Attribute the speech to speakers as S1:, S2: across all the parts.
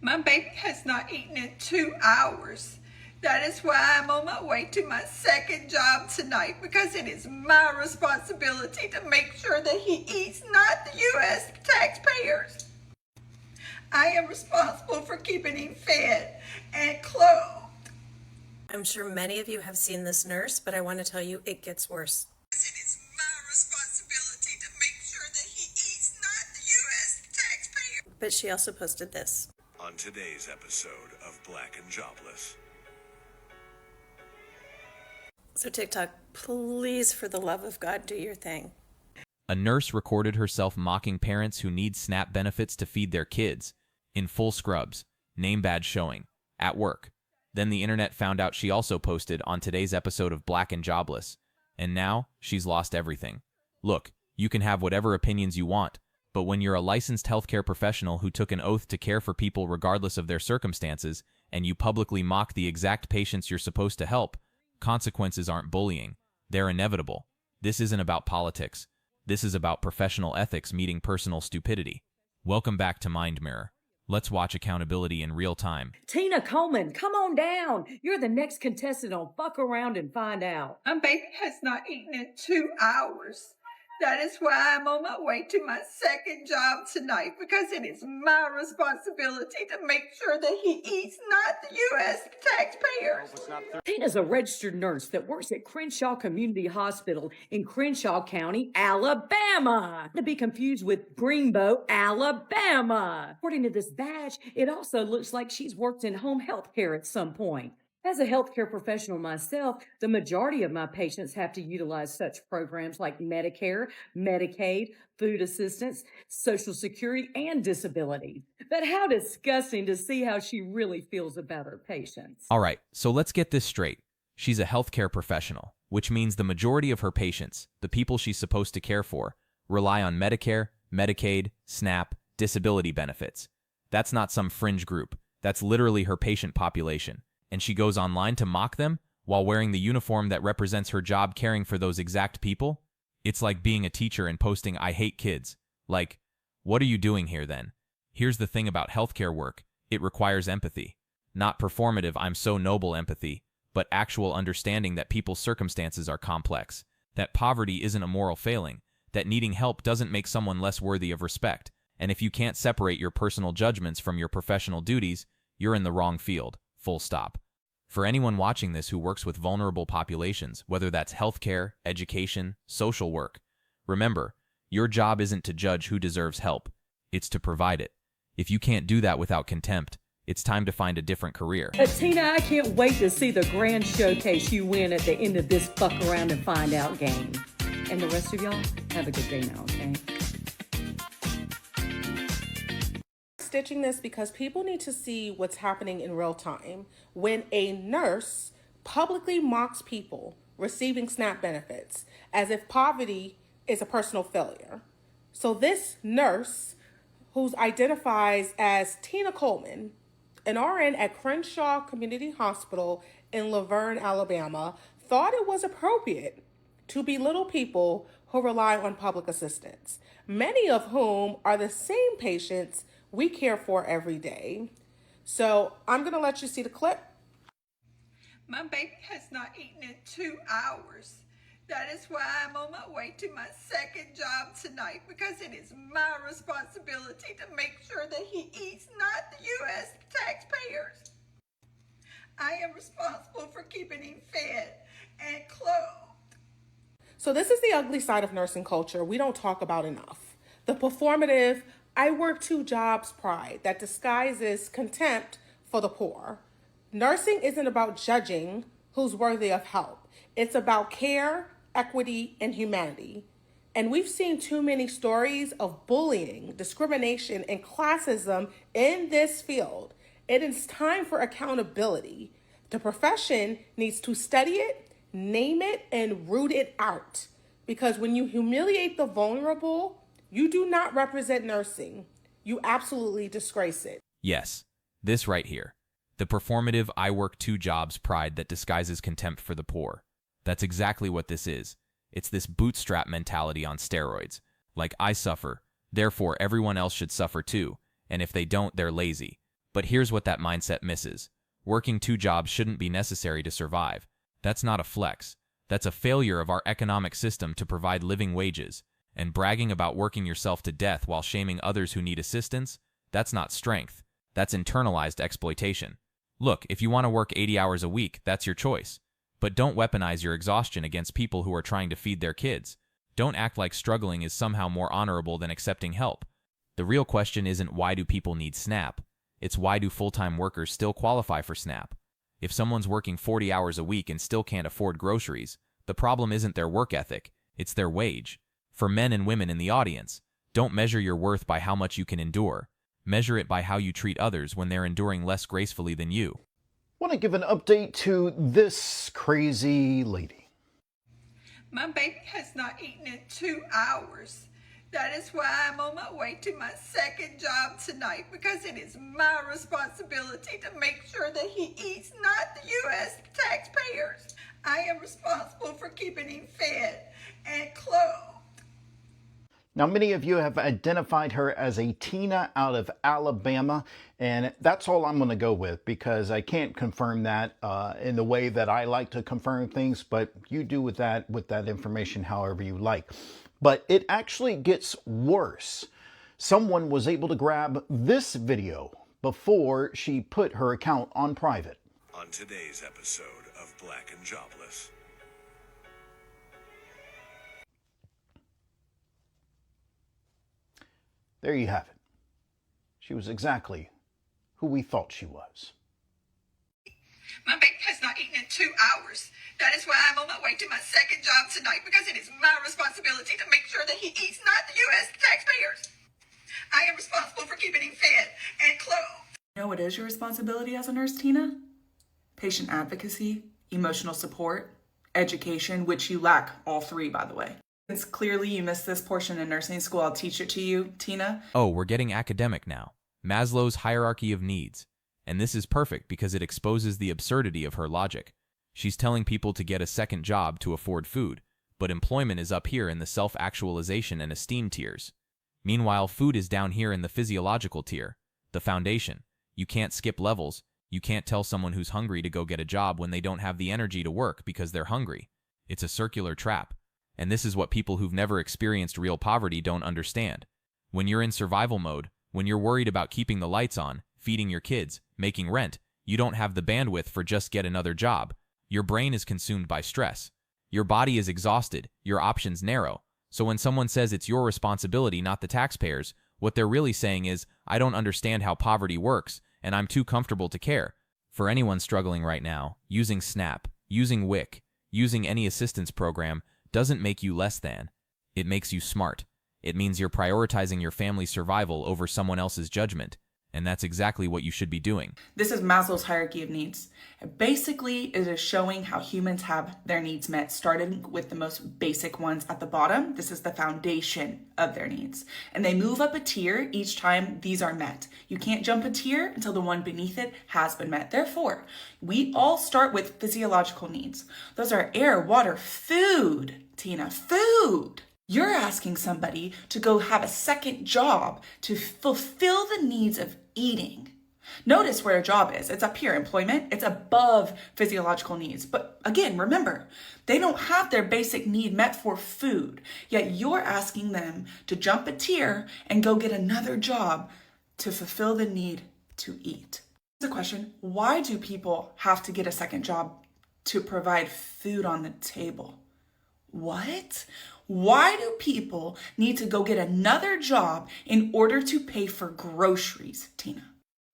S1: My baby has not eaten in 2 hours. That is why I'm on my way to my second job tonight, because it is my responsibility to make sure that he eats, not the U.S. taxpayers. I am responsible for keeping him fed and clothed.
S2: I'm sure many of you have seen this nurse, but I want to tell you it gets worse.
S1: It is my responsibility to make sure that he eats, not the U.S. taxpayers.
S2: But she also posted this.
S3: On today's episode of Black and Jobless.
S2: So TikTok, please, for the love of God, do your thing.
S4: A nurse recorded herself mocking parents who need SNAP benefits to feed their kids, in full scrubs, name badge showing, at work. Then the internet found out she also posted on today's episode of Black and Jobless, and now she's lost everything. Look, you can have whatever opinions you want, but when you're a licensed healthcare professional who took an oath to care for people regardless of their circumstances, and you publicly mock the exact patients you're supposed to help, consequences aren't bullying. They're inevitable. This isn't about politics. This is about professional ethics meeting personal stupidity. Welcome back to Mind Mirror. Let's watch accountability in real time.
S5: Tina Coleman, come on down. You're the next contestant on Fuck Around and Find Out.
S1: My baby has not eaten in 2 hours. That is why I'm on my way to my second job tonight, because it is my responsibility to make sure that he eats, not the U.S. taxpayers.
S5: Tina's a registered nurse that works at Crenshaw Community Hospital in Crenshaw County, Alabama. To be confused with Greenbow, Alabama. According to this badge, it also looks like she's worked in home health care at some point. As a healthcare professional myself, the majority of my patients have to utilize such programs like Medicare, Medicaid, food assistance, Social Security, and disability. But how disgusting to see how she really feels about her patients.
S4: All right, so let's get this straight. She's a healthcare professional, which means the majority of her patients, the people she's supposed to care for, rely on Medicare, Medicaid, SNAP, disability benefits. That's not some fringe group. That's literally her patient population. And she goes online to mock them while wearing the uniform that represents her job caring for those exact people? It's like being a teacher and posting "I hate kids." Like, what are you doing here then? Here's the thing about healthcare work. It requires empathy. Not performative "I'm so noble" empathy, but actual understanding that people's circumstances are complex, that poverty isn't a moral failing, that needing help doesn't make someone less worthy of respect, and if you can't separate your personal judgments from your professional duties, you're in the wrong field. Full stop. For anyone watching this who works with vulnerable populations, whether that's healthcare, education, social work, remember, your job isn't to judge who deserves help. It's to provide it. If you can't do that without contempt, it's time to find a different career.
S5: Tina, I can't wait to see the grand showcase you win at the end of this Fuck Around and Find Out game. And the rest of y'all, have a good day now, okay?
S6: Stitching this because people need to see what's happening in real time when a nurse publicly mocks people receiving SNAP benefits as if poverty is a personal failure. So this nurse, who identifies as Tina Coleman, an RN at Crenshaw Community Hospital in Laverne, Alabama, thought it was appropriate to belittle people who rely on public assistance, many of whom are the same patients we care for every day. So I'm going to let you see the clip.
S1: My baby has not eaten in 2 hours. That is why I'm on my way to my second job tonight, because it is my responsibility to make sure that he eats, not the U.S. taxpayers. I am responsible for keeping him fed and clothed.
S6: So this is the ugly side of nursing culture we don't talk about enough. The performative, I work 2 jobs pride that disguises contempt for the poor. Nursing isn't about judging who's worthy of help. It's about care, equity, and humanity. And we've seen too many stories of bullying, discrimination, and classism in this field. It is time for accountability. The profession needs to study it, name it, and root it out. Because when you humiliate the vulnerable, you do not represent nursing. You absolutely disgrace it.
S4: Yes, this right here. The performative "I work 2 jobs" pride that disguises contempt for the poor. That's exactly what this is. It's this bootstrap mentality on steroids. Like, I suffer, therefore everyone else should suffer too, and if they don't, they're lazy. But here's what that mindset misses. Working 2 jobs shouldn't be necessary to survive. That's not a flex. That's a failure of our economic system to provide living wages. And bragging about working yourself to death while shaming others who need assistance, that's not strength. That's internalized exploitation. Look, if you want to work 80 hours a week, that's your choice. But don't weaponize your exhaustion against people who are trying to feed their kids. Don't act like struggling is somehow more honorable than accepting help. The real question isn't why do people need SNAP? It's why do full-time workers still qualify for SNAP? If someone's working 40 hours a week and still can't afford groceries, the problem isn't their work ethic, it's their wage. For men and women in the audience, don't measure your worth by how much you can endure. Measure it by how you treat others when they're enduring less gracefully than you.
S7: Want to give an update to this crazy lady.
S1: My baby has not eaten in 2 hours. That is why I'm on my way to my second job tonight, because it is my responsibility to make sure that he eats, not the U.S. taxpayers. I am responsible for keeping him fed and clothed.
S7: Now, many of you have identified her as a Tina out of Alabama, and that's all I'm going to go with because I can't confirm that in the way that I like to confirm things, but you do with that information however you like. But it actually gets worse. Someone was able to grab this video before she put her account on private.
S3: On today's episode of Black and Jobless.
S7: There you have it. She was exactly who we thought she was.
S1: My baby has not eaten in 2 hours. That is why I'm on my way to my second job tonight, because it is my responsibility to make sure that he eats, not the U.S. taxpayers. I am responsible for keeping him fed and clothed.
S8: You know what is your responsibility as a nurse, Tina? Patient advocacy, emotional support, education, which you lack all 3, by the way. Since clearly you missed this portion in nursing school, I'll teach it to you, Tina.
S4: Oh, we're getting academic now. Maslow's hierarchy of needs. And this is perfect because it exposes the absurdity of her logic. She's telling people to get a second job to afford food, but employment is up here in the self-actualization and esteem tiers. Meanwhile, food is down here in the physiological tier, the foundation. You can't skip levels. You can't tell someone who's hungry to go get a job when they don't have the energy to work because they're hungry. It's a circular trap. And this is what people who've never experienced real poverty don't understand. When you're in survival mode, when you're worried about keeping the lights on, feeding your kids, making rent, you don't have the bandwidth for just get another job. Your brain is consumed by stress. Your body is exhausted, your options narrow. So when someone says it's your responsibility, not the taxpayers, what they're really saying is, I don't understand how poverty works, and I'm too comfortable to care. For anyone struggling right now, using SNAP, using WIC, using any assistance program doesn't make you less than. It makes you smart. It means you're prioritizing your family's survival over someone else's judgment. And that's exactly what you should be doing.
S8: This is Maslow's hierarchy of needs. Basically, it is showing how humans have their needs met, starting with the most basic ones at the bottom. This is the foundation of their needs. And they move up a tier each time these are met. You can't jump a tier until the one beneath it has been met. Therefore, we all start with physiological needs. Those are air, water, food, Tina, food. You're asking somebody to go have a second job to fulfill the needs of eating. Notice where a job is. It's up here, employment. It's above physiological needs. But again, remember, they don't have their basic need met for food. Yet you're asking them to jump a tier and go get another job to fulfill the need to eat. Here's a question. Why do people have to get a second job to provide food on the table? What? Why do people need to go get another job in order to pay for groceries, Tina?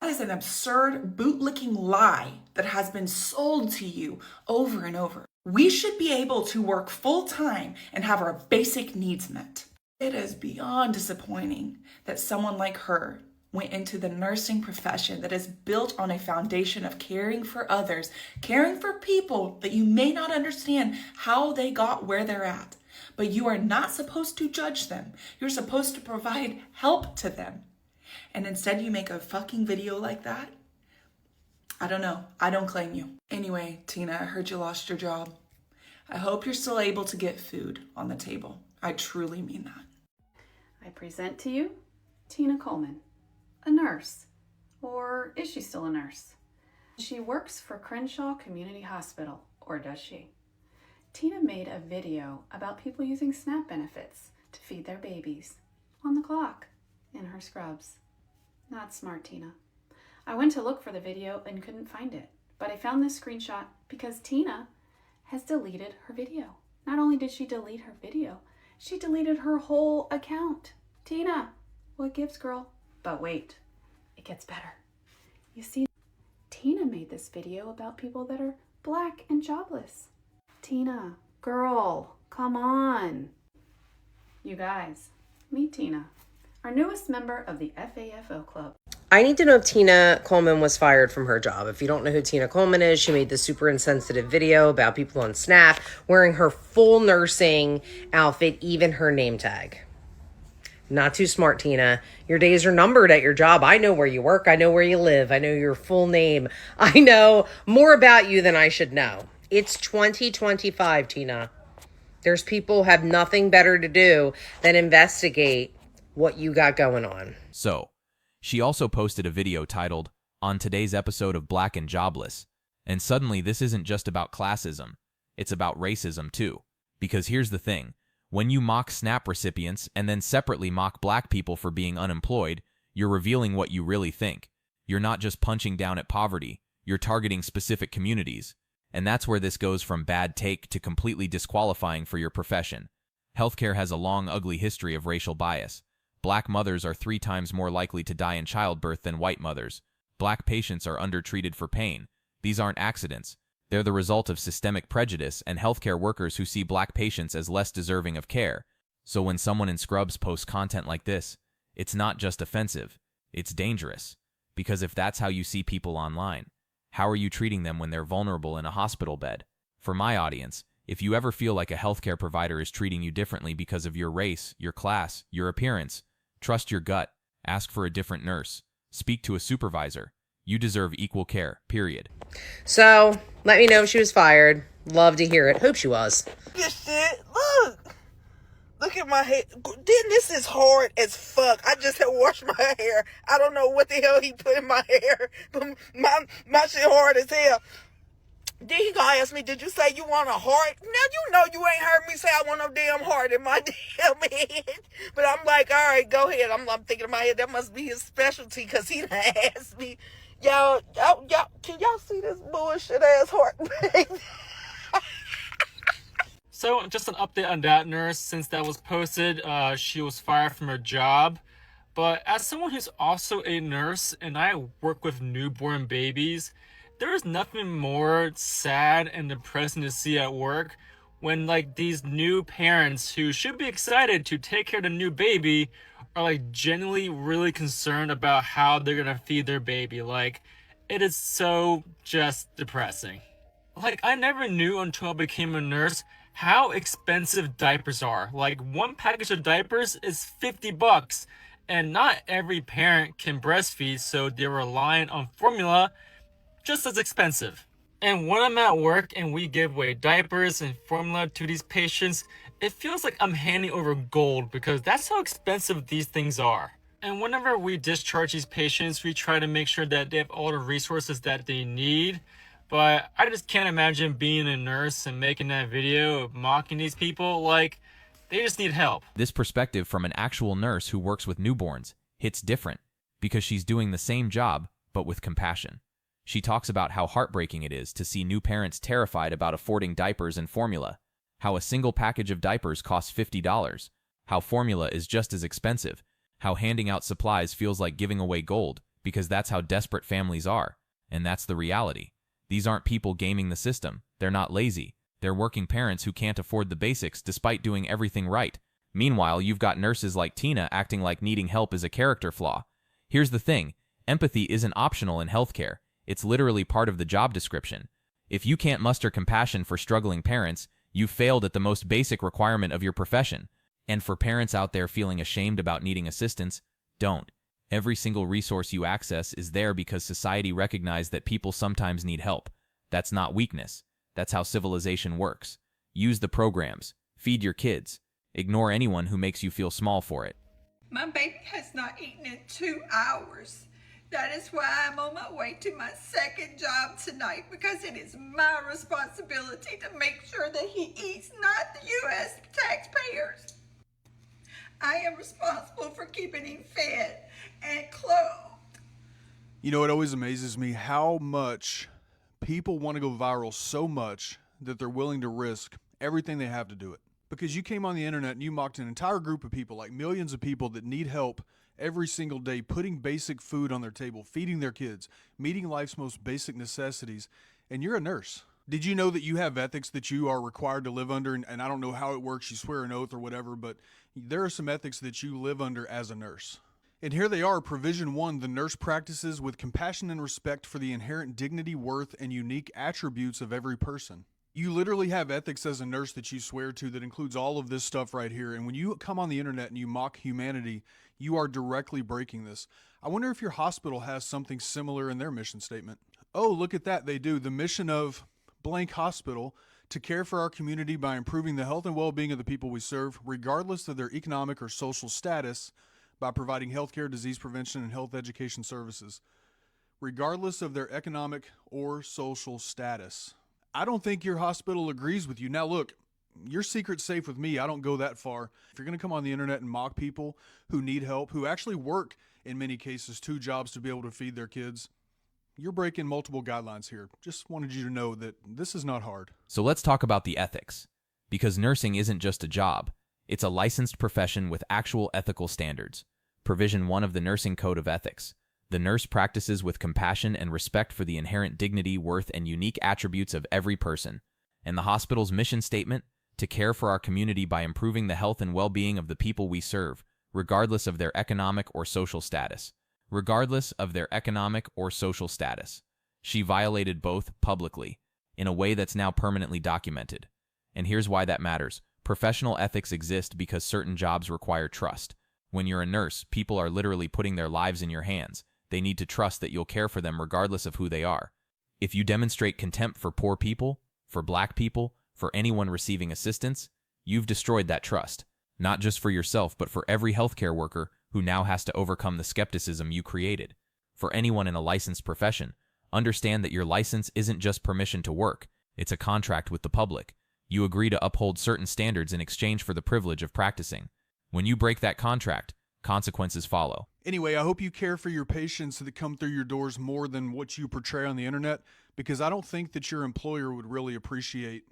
S8: That is an absurd bootlicking lie that has been sold to you over and over. We should be able to work full time and have our basic needs met. It is beyond disappointing that someone like her went into the nursing profession that is built on a foundation of caring for others, caring for people that you may not understand how they got where they're at. But you are not supposed to judge them. You're supposed to provide help to them. And instead you make a fucking video like that? I don't know. I don't claim you. Anyway, Tina, I heard you lost your job. I hope you're still able to get food on the table. I truly mean that.
S9: I present to you Tina Coleman, a nurse, or Or is she still a nurse? She works for Crenshaw Community Hospital, or does she? Tina made a video about people using SNAP benefits to feed their babies on the clock in her scrubs. Not smart, Tina. I went to look for the video and couldn't find it, but I found this screenshot because Tina has deleted her video. Not only did she delete her video, she deleted her whole account. Tina, what gives, girl? But wait, it gets better. You see, Tina made this video about people that are Black and jobless. Tina, girl, come on. You guys, meet Tina, our newest member of the FAFO Club.
S10: I need to know if Tina Coleman was fired from her job. If you don't know who Tina Coleman is, she made the super insensitive video about people on SNAP wearing her full nursing outfit, even her name tag. Not too smart, Tina. Your days are numbered at your job. I know where you work. I know where you live. I know your full name. I know more about you than I should know. It's 2025, Tina. There's people who have nothing better to do than investigate what you got going on.
S4: So, she also posted a video titled, "On today's episode of Black and Jobless." And suddenly this isn't just about classism, it's about racism too. Because here's the thing, when you mock SNAP recipients and then separately mock Black people for being unemployed, you're revealing what you really think. You're not just punching down at poverty, you're targeting specific communities. And that's where this goes from bad take to completely disqualifying for your profession. Healthcare has a long, ugly history of racial bias. Black mothers are 3 times more likely to die in childbirth than white mothers. Black patients are undertreated for pain. These aren't accidents. They're the result of systemic prejudice and healthcare workers who see Black patients as less deserving of care. So when someone in scrubs posts content like this, it's not just offensive, it's dangerous. Because if that's how you see people online, how are you treating them when they're vulnerable in a hospital bed? For my audience, if you ever feel like a healthcare provider is treating you differently because of your race, your class, your appearance, trust your gut, ask for a different nurse, speak to a supervisor. You deserve equal care, period.
S10: So, let me know if she was fired. Love to hear it. Hope she was.
S11: This shit, look at my hair. Then this is hard as fuck. I just had washed my hair. I don't know what the hell he put in my hair, but my shit hard as hell. Then he gonna ask me, did you say you want a heart? Now you know you ain't heard me say I want no damn heart in my damn head. But I'm like, all right, go ahead. I'm thinking in my head, that must be his specialty, because he done asked me. Y'all, can y'all see this bullshit ass heart?
S12: So, just an update on that nurse. Since that was posted, she was fired from her job. But as someone who's also a nurse and I work with newborn babies, there is nothing more sad and depressing to see at work when these new parents who should be excited to take care of the new baby are genuinely really concerned about how they're gonna feed their baby. It is so just depressing. I never knew until I became a nurse how expensive diapers are. One package of diapers is $50, and not every parent can breastfeed, so they're relying on formula, just as expensive. And when I'm at work and we give away diapers and formula to these patients, it feels like I'm handing over gold, because that's how expensive these things are. And whenever we discharge these patients, we try to make sure that they have all the resources that they need. But I just can't imagine being a nurse and making that video of mocking these people. They just need help.
S4: This perspective from an actual nurse who works with newborns hits different, because she's doing the same job, but with compassion. She talks about how heartbreaking it is to see new parents terrified about affording diapers and formula, how a single package of diapers costs $50, how formula is just as expensive, how handing out supplies feels like giving away gold, because that's how desperate families are, and that's the reality. These aren't people gaming the system. They're not lazy. They're working parents who can't afford the basics despite doing everything right. Meanwhile, you've got nurses like Tina acting like needing help is a character flaw. Here's the thing, empathy isn't optional in healthcare. It's literally part of the job description. If you can't muster compassion for struggling parents, you've failed at the most basic requirement of your profession. And for parents out there feeling ashamed about needing assistance, don't. Every single resource you access is there because society recognized that people sometimes need help. That's not weakness. That's how civilization works. Use the programs. Feed your kids. Ignore anyone who makes you feel small for it.
S1: My baby has not eaten in 2 hours. That is why I'm on my way to my second job tonight, because it is my responsibility to make sure that he eats, not the U.S. taxpayers. I am responsible for keeping him fed and clothed.
S13: You know, it always amazes me how much people want to go viral so much that they're willing to risk everything they have to do it. Because you came on the internet and you mocked an entire group of people, like millions of people that need help every single day, putting basic food on their table, feeding their kids, meeting life's most basic necessities, and you're a nurse. Did you know that you have ethics that you are required to live under? And I don't know how it works, you swear an oath or whatever, but there are some ethics that you live under as a nurse. And here they are, Provision 1, the nurse practices with compassion and respect for the inherent dignity, worth, and unique attributes of every person. You literally have ethics as a nurse that you swear to that includes all of this stuff right here. And when you come on the internet and you mock humanity, you are directly breaking this. I wonder if your hospital has something similar in their mission statement. Oh, look at that. They do. The mission of blank hospital to care for our community by improving the health and well-being of the people we serve, regardless of their economic or social status, by providing healthcare, disease prevention, and health education services, regardless of their economic or social status. I don't think your hospital agrees with you. Now look, your secret's safe with me. I don't go that far. If you're going to come on the internet and mock people who need help, who actually work in many cases 2 jobs to be able to feed their kids, you're breaking multiple guidelines here. Just wanted you to know that this is not hard.
S4: So let's talk about the ethics. Because nursing isn't just a job. It's a licensed profession with actual ethical standards. Provision 1 of the Nursing Code of Ethics. The nurse practices with compassion and respect for the inherent dignity, worth, and unique attributes of every person. And the hospital's mission statement, to care for our community by improving the health and well-being of the people we serve, regardless of their economic or social status. Regardless of their economic or social status. She violated both publicly, in a way that's now permanently documented. And here's why that matters. Professional ethics exist because certain jobs require trust. When you're a nurse, people are literally putting their lives in your hands. They need to trust that you'll care for them regardless of who they are. If you demonstrate contempt for poor people, for black people, for anyone receiving assistance, you've destroyed that trust. Not just for yourself, but for every healthcare worker who now has to overcome the skepticism you created. For anyone in a licensed profession, understand that your license isn't just permission to work. It's a contract with the public. You agree to uphold certain standards in exchange for the privilege of practicing. When you break that contract, consequences follow.
S13: Anyway, I hope you care for your patients that come through your doors more than what you portray on the internet, because I don't think that your employer would really appreciate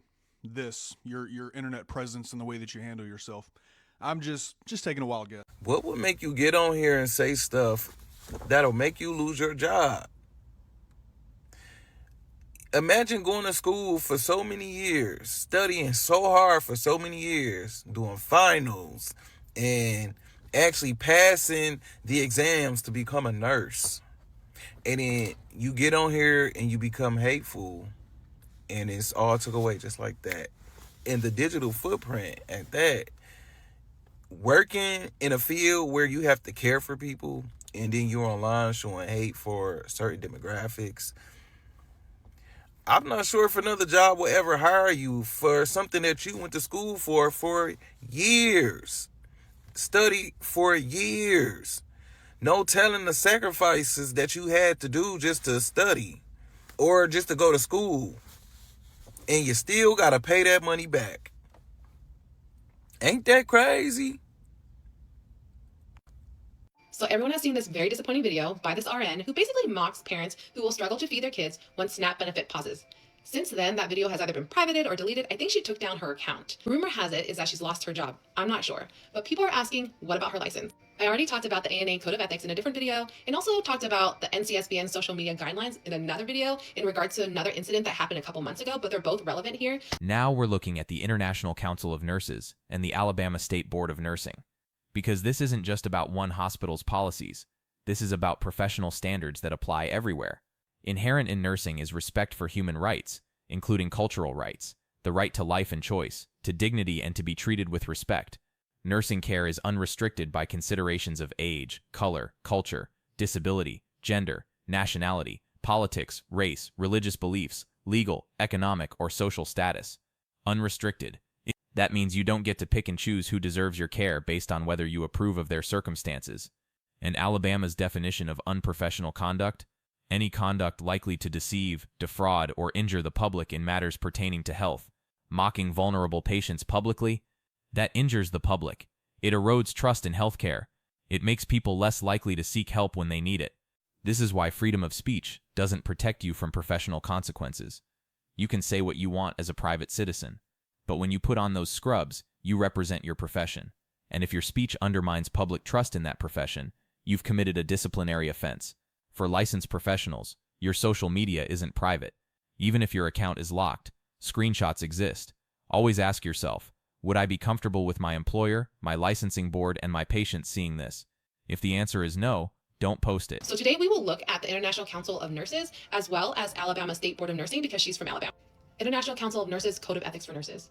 S13: this, your internet presence and the way that you handle yourself. I'm just taking a wild guess.
S14: What would make you get on here and say stuff that'll make you lose your job? Imagine going to school for so many years, studying so hard for so many years, doing finals, and actually passing the exams to become a nurse. And then you get on here and you become hateful, and it's all took away just like that. And the digital footprint at that, working in a field where you have to care for people, and then you're online showing hate for certain demographics. I'm not sure if another job will ever hire you for something that you went to school for years. Study for years. No telling the sacrifices that you had to do just to study or just to go to school. And you still got to pay that money back. Ain't that crazy?
S15: So everyone has seen this very disappointing video by this RN who basically mocks parents who will struggle to feed their kids when SNAP benefit pauses. Since then, that video has either been privated or deleted. I think she took down her account. Rumor has it is that she's lost her job. I'm not sure. But people are asking, what about her license? I already talked about the ANA Code of Ethics in a different video, and also talked about the NCSBN social media guidelines in another video in regards to another incident that happened a couple months ago, but they're both relevant here.
S4: Now we're looking at the International Council of Nurses and the Alabama State Board of Nursing. Because this isn't just about one hospital's policies. This is about professional standards that apply everywhere. Inherent in nursing is respect for human rights, including cultural rights, the right to life and choice, to dignity and to be treated with respect. Nursing care is unrestricted by considerations of age, color, culture, disability, gender, nationality, politics, race, religious beliefs, legal, economic, or social status. Unrestricted. That means you don't get to pick and choose who deserves your care based on whether you approve of their circumstances. And Alabama's definition of unprofessional conduct: any conduct likely to deceive, defraud, or injure the public in matters pertaining to health. Mocking vulnerable patients publicly, that injures the public. It erodes trust in healthcare. It makes people less likely to seek help when they need it. This is why freedom of speech doesn't protect you from professional consequences. You can say what you want as a private citizen, but when you put on those scrubs, you represent your profession. And if your speech undermines public trust in that profession, you've committed a disciplinary offense. For licensed professionals, your social media isn't private. Even if your account is locked, screenshots exist. Always ask yourself, would I be comfortable with my employer, my licensing board, and my patients seeing this? If the answer is no, don't post it.
S15: So today we will look at the International Council of Nurses as well as Alabama State Board of Nursing because she's from Alabama. International Council of Nurses Code of Ethics for Nurses.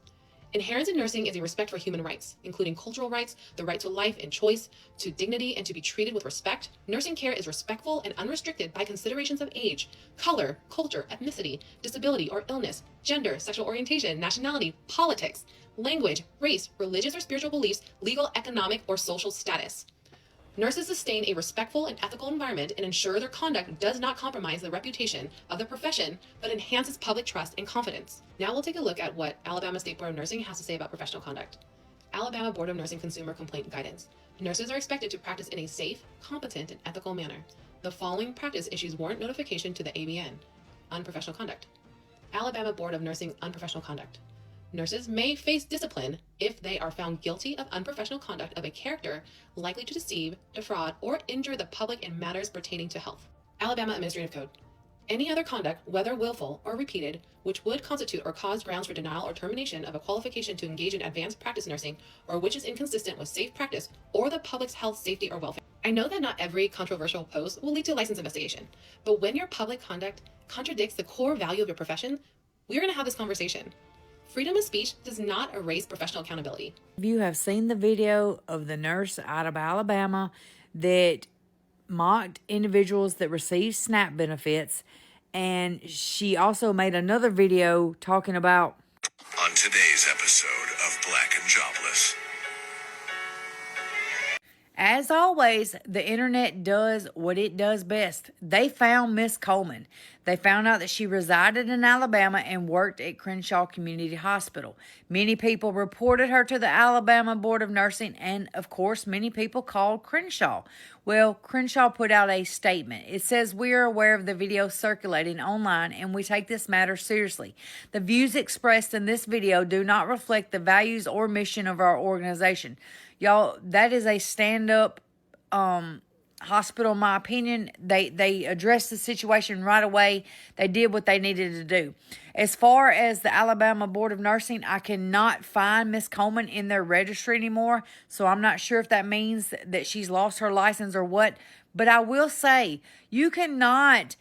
S15: Inherent in nursing is a respect for human rights, including cultural rights, the right to life and choice, to dignity, and to be treated with respect. Nursing care is respectful and unrestricted by considerations of age, color, culture, ethnicity, disability or illness, gender, sexual orientation, nationality, politics, language, race, religious or spiritual beliefs, legal, economic, or social status. Nurses sustain a respectful and ethical environment and ensure their conduct does not compromise the reputation of the profession, but enhances public trust and confidence. Now we'll take a look at what Alabama State Board of Nursing has to say about professional conduct. Alabama Board of Nursing Consumer Complaint Guidance. Nurses are expected to practice in a safe, competent, and ethical manner. The following practice issues warrant notification to the ABN. Unprofessional conduct. Alabama Board of Nursing Unprofessional Conduct. Nurses may face discipline if they are found guilty of unprofessional conduct of a character likely to deceive, defraud, or injure the public in matters pertaining to health. Alabama Administrative Code. Any other conduct, whether willful or repeated, which would constitute or cause grounds for denial or termination of a qualification to engage in advanced practice nursing, or which is inconsistent with safe practice or the public's health, safety, or welfare. I know that not every controversial post will lead to license investigation, but when your public conduct contradicts the core value of your profession, we're going to have this conversation. Freedom of speech does not erase professional accountability.
S16: You have seen the video of the nurse out of Alabama that mocked individuals that receive SNAP benefits, and she also made another video talking about
S3: On today's episode of Black and Jobless.
S16: As always, the internet does what it does best. They found Miss Coleman. They found out that she resided in Alabama and worked at Crenshaw Community Hospital. Many people reported her to the Alabama Board of Nursing, and of course, many people called Crenshaw. Well, Crenshaw put out a statement. It says, "We are aware of the video circulating online and we take this matter seriously. The views expressed in this video do not reflect the values or mission of our organization." Y'all, that is a stand-up hospital, in my opinion. They addressed the situation right away. They did what they needed to do. As far as the Alabama Board of Nursing, I cannot find Miss Coleman in their registry anymore, so I'm not sure if that means that she's lost her license or what. But I will say, you cannot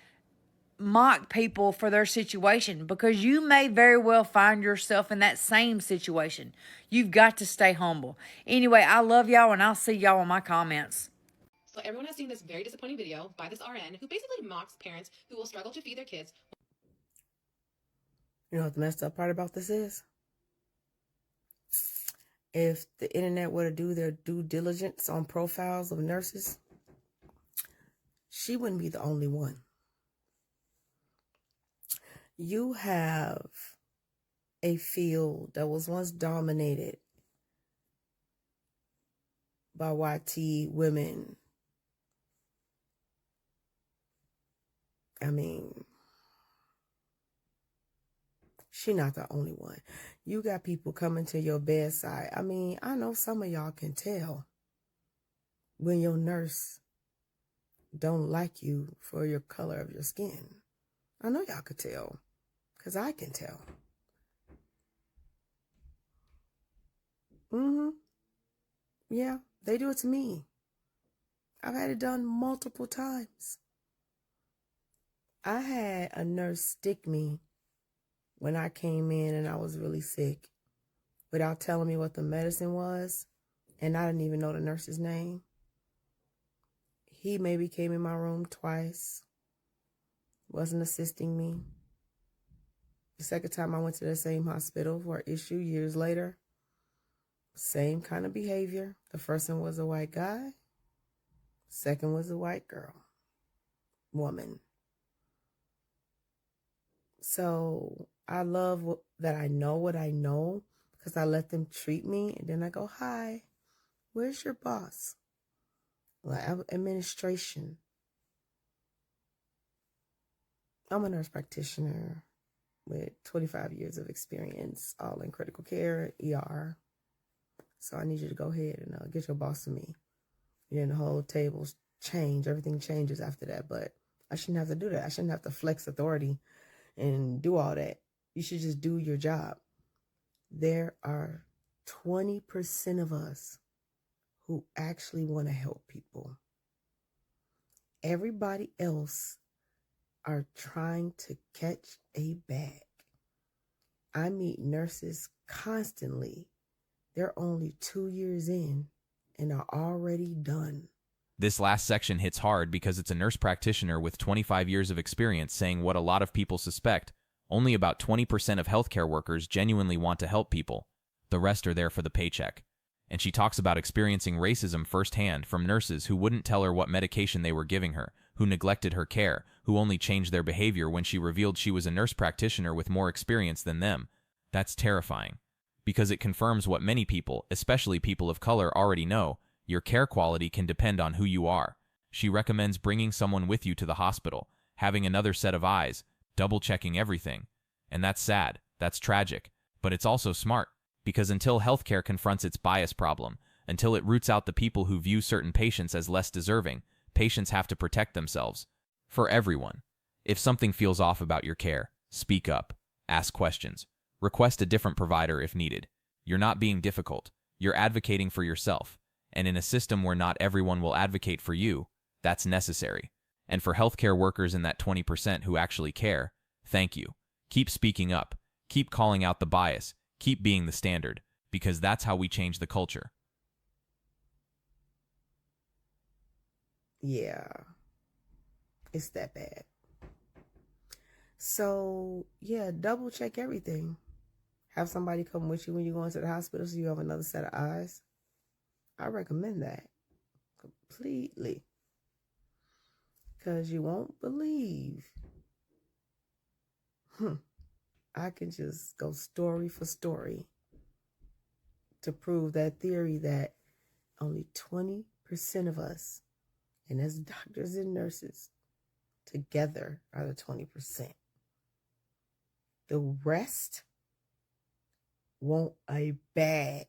S16: mock people for their situation because you may very well find yourself in that same situation. You've got to stay humble. Anyway, I love y'all and I'll see y'all in my comments.
S15: So everyone has seen this very disappointing video by this RN who basically mocks parents who will struggle to feed their kids.
S17: You know what the messed up part about this is? If the internet were to do their due diligence on profiles of nurses, she wouldn't be the only one. You have a field that was once dominated by YT women. I mean, she's not the only one. You got people coming to your bedside. I mean, I know some of y'all can tell when your nurse don't like you for your color of your skin. I know y'all could tell. Because I can tell. Yeah, they do it to me. I've had it done multiple times. I had a nurse stick me when I came in and I was really sick without telling me what the medicine was. And I didn't even know the nurse's name. He maybe came in my room twice. Wasn't assisting me. The second time I went to the same hospital for an issue years later, same kind of behavior. The first one was a white guy. Second was a white woman. So I love that I know what I know because I let them treat me. And then I go, hi, where's your boss? Like administration. I'm a nurse practitioner with 25 years of experience, all in critical care, ER. So I need you to go ahead and get your boss to me. And then the whole tables change. Everything changes after that. But I shouldn't have to do that. I shouldn't have to flex authority and do all that. You should just do your job. There are 20% of us who actually want to help people. Everybody else are trying to catch a bag. I meet nurses constantly. They're only 2 years in and are already done.
S4: This last section hits hard because it's a nurse practitioner with 25 years of experience saying what a lot of people suspect. Only about 20% of healthcare workers genuinely want to help people. The rest are there for the paycheck. And she talks about experiencing racism firsthand from nurses who wouldn't tell her what medication they were giving her, who neglected her care, who only changed their behavior when she revealed she was a nurse practitioner with more experience than them. That's terrifying. Because it confirms what many people, especially people of color, already know. Your care quality can depend on who you are. She recommends bringing someone with you to the hospital, having another set of eyes, double-checking everything. And that's sad, that's tragic, but it's also smart, because until healthcare confronts its bias problem, until it roots out the people who view certain patients as less deserving, patients have to protect themselves. For everyone. If something feels off about your care, speak up, ask questions, request a different provider if needed. You're not being difficult, you're advocating for yourself. And in a system where not everyone will advocate for you, that's necessary. And for healthcare workers in that 20% who actually care, thank you. Keep speaking up. Keep calling out the bias. Keep being the standard, because that's how we change the culture.
S17: Yeah, it's that bad. So, yeah, double check everything. Have somebody come with you when you go into the hospital so you have another set of eyes. I recommend that completely. Because you won't believe. I can just go story for story to prove that theory that only 20% of us, and as doctors and nurses, together are the 20%. The rest want a bag.